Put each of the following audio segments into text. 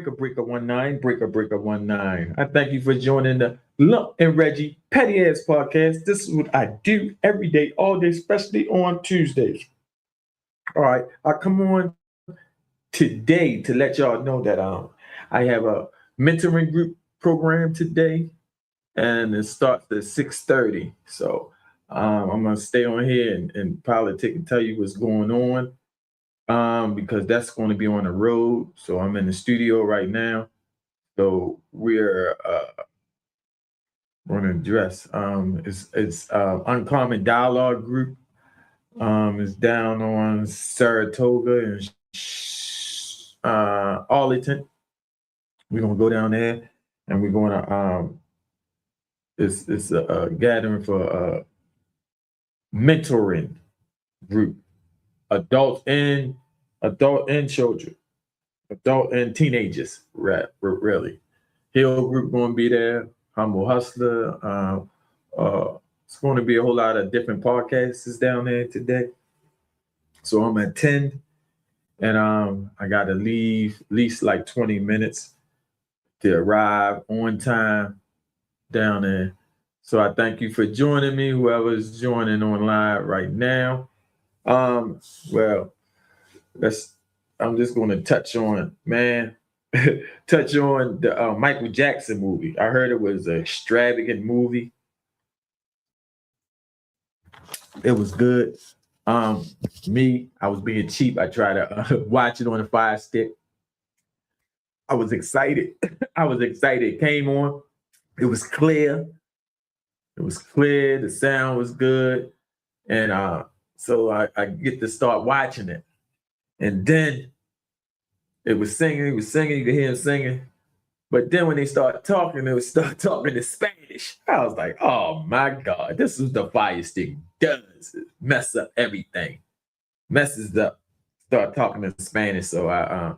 Breaker 19. I thank you for joining the Lump and Reggie Petty Ass Podcast. This is what I do every day, all day, especially on Tuesdays. All right, I come on today to let y'all know that I have a mentoring group program today, and it starts at 6:30. So I'm gonna stay on here and politic and tell you what's going on because that's going to be on the road. So I'm in the studio right now. So we're going to address it's Uncommon Dialogue Group. It's down on Saratoga and Arlington. We're gonna go down there and we're gonna it's a gathering for mentoring group, adult and children, adult and teenagers, right? Really. Hill Group going to be there. Humble Hustler. It's going to be a whole lot of different podcasts down there today. So I'm at 10, and I got to leave at least like 20 minutes to arrive on time down there. So I thank you for joining me, whoever's joining online right now. Well, I'm just going to touch on the Michael Jackson movie. I heard it was an extravagant movie. It was good. I was being cheap. I tried to watch it on a Fire Stick. I was excited. It came on. It was clear. The sound was good. And so I get to start watching it. And then he was singing, you could hear him singing. But then when they start talking, they would start talking in Spanish. I was like, oh my God, this is the Fire Stick does. It mess up everything. Messes up. Start talking in Spanish. So I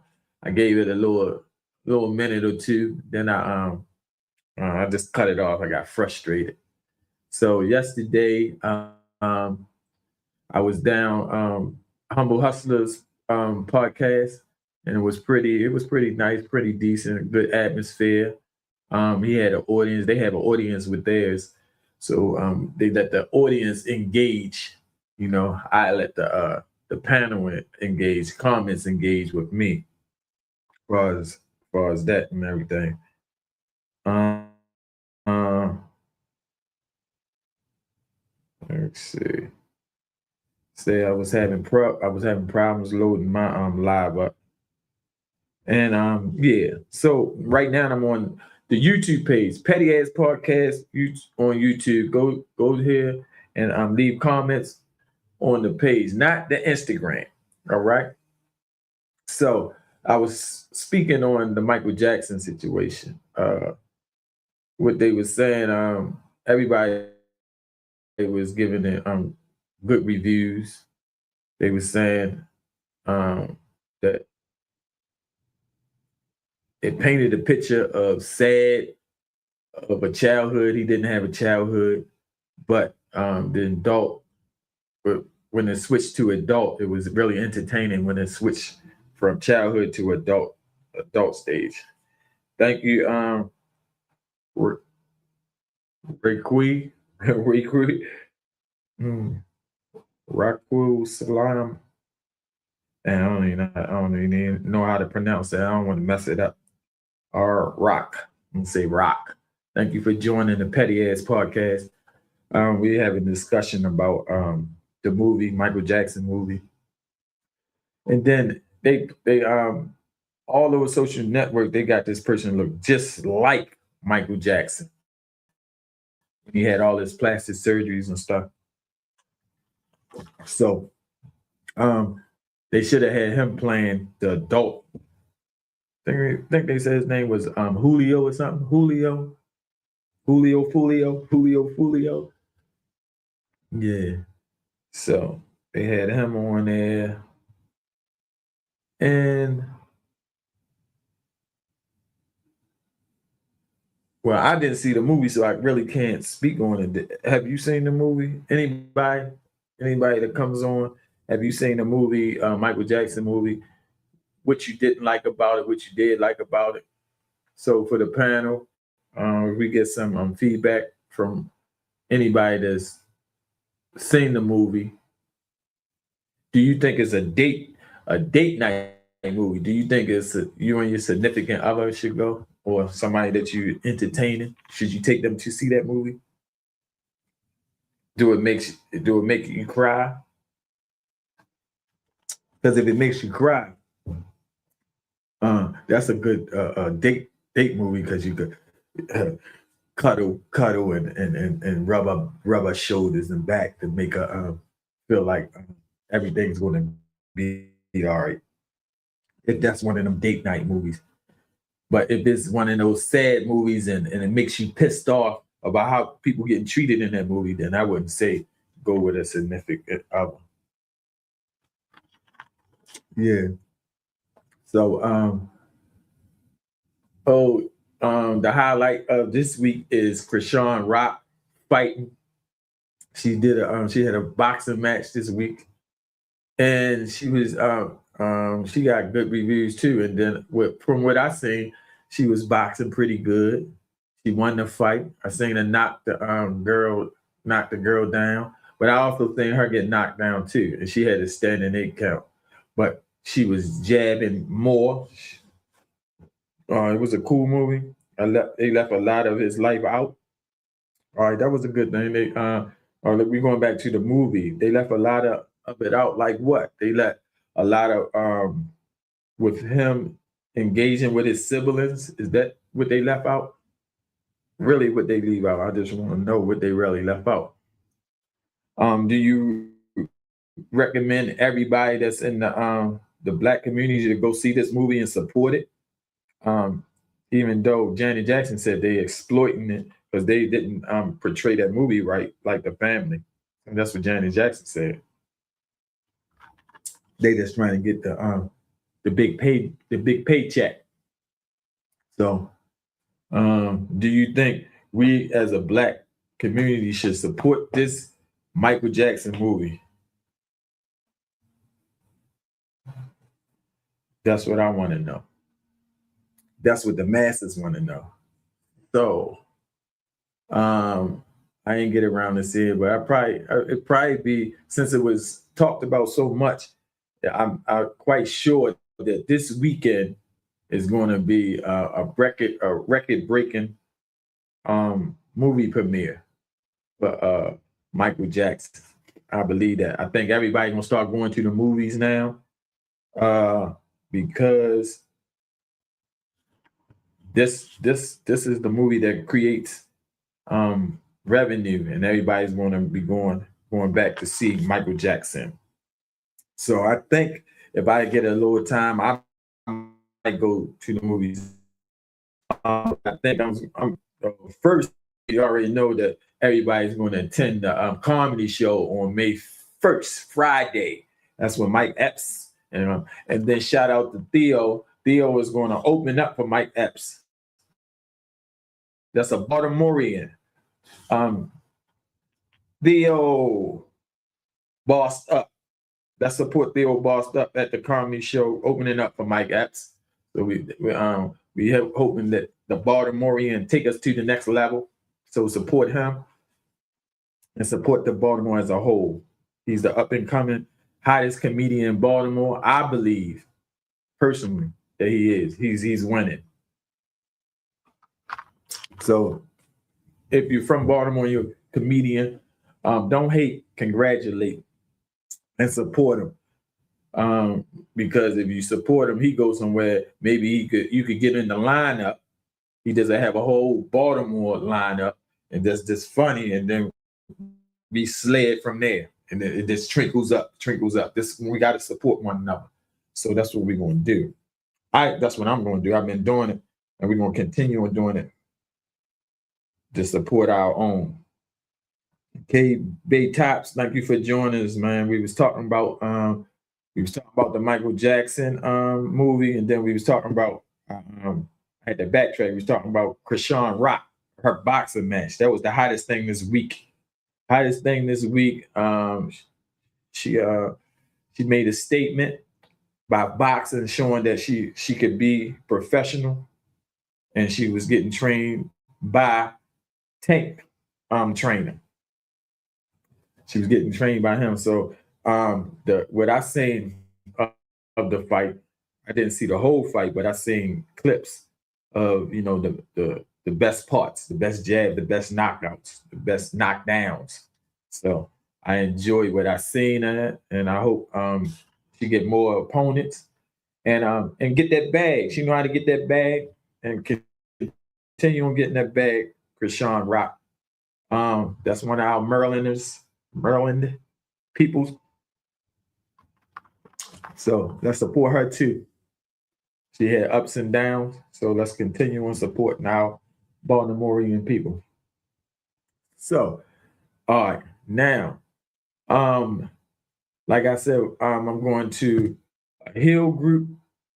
gave it a little minute or two. Then I just cut it off. I got frustrated. So yesterday, I was down Humble Hustlers podcast, and it was pretty nice, pretty decent, good atmosphere. He had an audience. They have an audience with theirs, so they let the audience engage. You know, I let the panel engage, comments engage with me, as far as that and everything. Let's see. Say I was having problems loading my live up. And yeah. So right now I'm on the YouTube page, Petty Ass Podcast on YouTube. Go here and leave comments on the page, not the Instagram. All right. So I was speaking on the Michael Jackson situation. What they were saying, everybody was giving it good reviews. They were saying that it painted a picture of a childhood. He didn't have a childhood, but the adult, when it switched to adult, it was really entertaining when it switched from childhood to adult stage. Thank you, Raquel Salam. And I don't even know how to pronounce it. I don't want to mess it up. Rock. I'm gonna say Rock. Thank you for joining the Petty Ass Podcast. We have a discussion about the movie, Michael Jackson movie. And then they all over social network, they got this person look just like Michael Jackson. He had all his plastic surgeries and stuff. So they should have had him playing the adult. I think they said his name was Julio or something. Julio. Yeah. So they had him on there. And well, I didn't see the movie, so I really can't speak on it. Have you seen the movie? Anybody that comes on, have you seen the movie, Michael Jackson movie? what you didn't like about it, what you did like about it. So for the panel, we get some feedback from anybody that's seen the movie. Do you think it's a date night movie? Do you think you and your significant other should go, or somebody that you entertaining? Should you take them to see that movie? Do it make you cry? Because if it makes you cry, that's a good date movie because you could cuddle and rub her shoulders and back to make her feel like everything's going to be all right. If that's one of them date night movies. But if it's one of those sad movies and it makes you pissed off about how people getting treated in that movie, then I wouldn't say go with a significant other. Yeah. So the highlight of this week is Krishan Rock fighting. She did she had a boxing match this week, and she got good reviews too. And then from what I seen, she was boxing pretty good. She won the fight. I seen her knock the girl down, but I also seen her get knocked down too, and she had a standing 8 count. But she was jabbing more. It was a cool movie. They left a lot of his life out. All right, that was a good thing. We're going back to the movie. They left a lot of it out. Like what? They left a lot of with him engaging with his siblings. Is that what they left out? Really, what they leave out? I just want to know what they really left out. Do you recommend everybody that's in the Black community to go see this movie and support it? Even though Janet Jackson said they exploiting it because they didn't portray that movie right, like the family. And that's what Janet Jackson said. They just trying to get the big paycheck. So, do you think we as a Black community should support this Michael Jackson movie? That's what I want to know. That's what the masses want to know. So, I didn't get around to see it, but it'd probably be, since it was talked about so much, I'm quite sure that this weekend is going to be a record breaking movie premiere for Michael Jackson. I believe that. I think everybody's gonna start going to the movies now because this is the movie that creates revenue, and everybody's going to be going back to see Michael Jackson. So I think if I get a little time, I might go to the movies. I think I'm first. You already know that everybody's going to attend the comedy show on May 1st, Friday. That's when Mike Epps and then shout out to Theo. Theo is going to open up for Mike Epps. That's a Baltimorean. Theo bossed up. Let's support Theo bossed up at the comedy show, opening up for Mike Epps. So we hoping that the Baltimorean take us to the next level. So support him and support the Baltimore as a whole. He's the up and coming hottest comedian in Baltimore. I believe personally that he is. He's winning. So if you're from Baltimore, you're a comedian, don't hate, congratulate, and support him. Because if you support him, he goes somewhere. Maybe you could get in the lineup. He doesn't have a whole Baltimore lineup, and that's just funny, and then be slid from there, and then it just trickles up. We got to support one another. So that's what we're going to do. That's what I'm going to do. I've been doing it, and we're going to continue on doing it to support our own. Okay, Bay Tops, thank you for joining us, man. We was talking about the Michael Jackson movie, and then we was talking about I had to backtrack. We was talking about Krishan Rock, her boxing match. That was the hottest thing this week. She made a statement by boxing, showing that she could be professional, and she was getting trained by Tank trainer. She was getting trained by him. So the what I seen of the fight, I didn't see the whole fight, but I seen clips of the best parts, the best jab, the best knockouts, the best knockdowns. So I enjoyed what I seen in it, and I hope she get more opponents and get that bag. She know how to get that bag and continue on getting that bag. Krishan Rock. That's one of our Maryland people. So let's support her too. She had ups and downs. So let's continue on supporting our Baltimorean people. So, all right, now, like I said, I'm going to a Hill group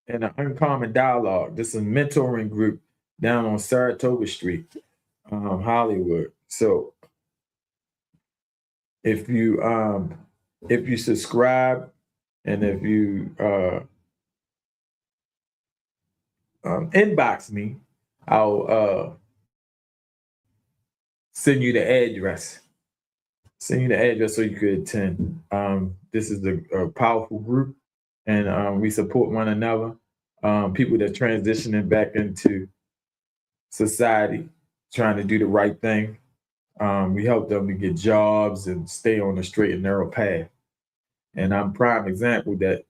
and an Uncommon Dialogue. This is a mentoring group down on Saratoga Street, Hollywood. So if you subscribe and if you inbox me, I'll send you the address. Send you the address so you could attend. This is a powerful group, and we support one another. People that transitioning back into society, trying to do the right thing. We help them to get jobs and stay on the straight and narrow path. And I'm prime example that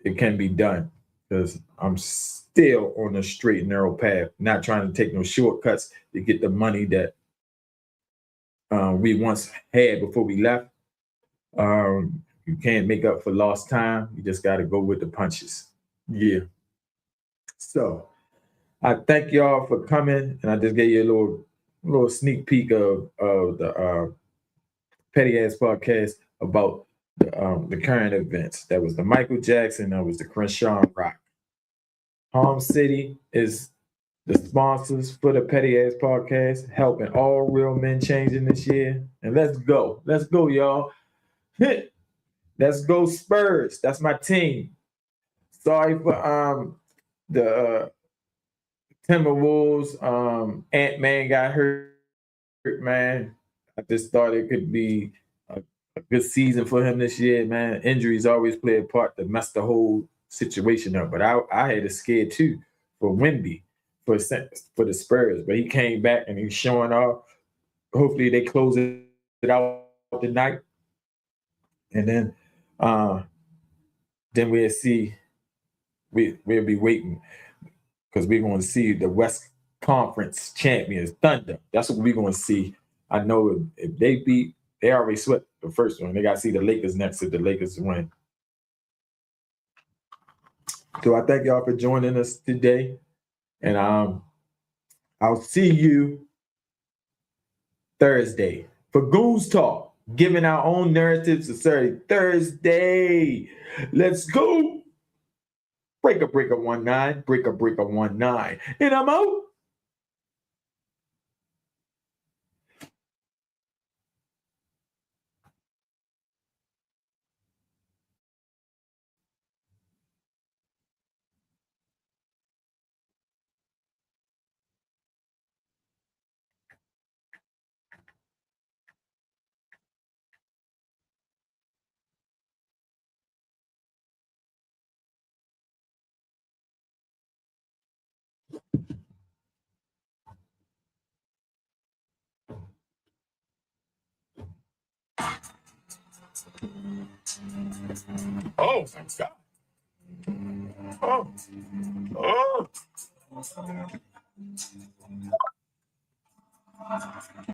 it can be done because I'm still on the straight and narrow path, not trying to take no shortcuts to get the money that we once had before we left. You can't make up for lost time. You just got to go with the punches. Yeah. So I thank y'all for coming, and I just gave you a little sneak peek of the Petty Ass Podcast about the current events. That was the Michael Jackson. That was the Krishan Rock. Harm City is the sponsors for the Petty Ass Podcast, helping all real men changing this year. And let's go, y'all. Let's go Spurs. That's my team. Sorry for the Timberwolves. Ant-Man got hurt, man. I just thought it could be a good season for him this year, man. Injuries always play a part to mess the whole situation up. But I had a scare too for Wemby for the Spurs, but he came back and he's showing off. Hopefully they close it out tonight, and then we'll see. We'll be waiting because we're going to see the West Conference champions, Thunder. That's what we're going to see. I know if they beat, they already swept the first one. They got to see the Lakers next if the Lakers win. So I thank y'all for joining us today. And I'll see you Thursday for Goons Talk, giving our own narratives to Thursday. Let's go. Breaker 19, breaker 19. And I'm out. Oh, my God. Oh.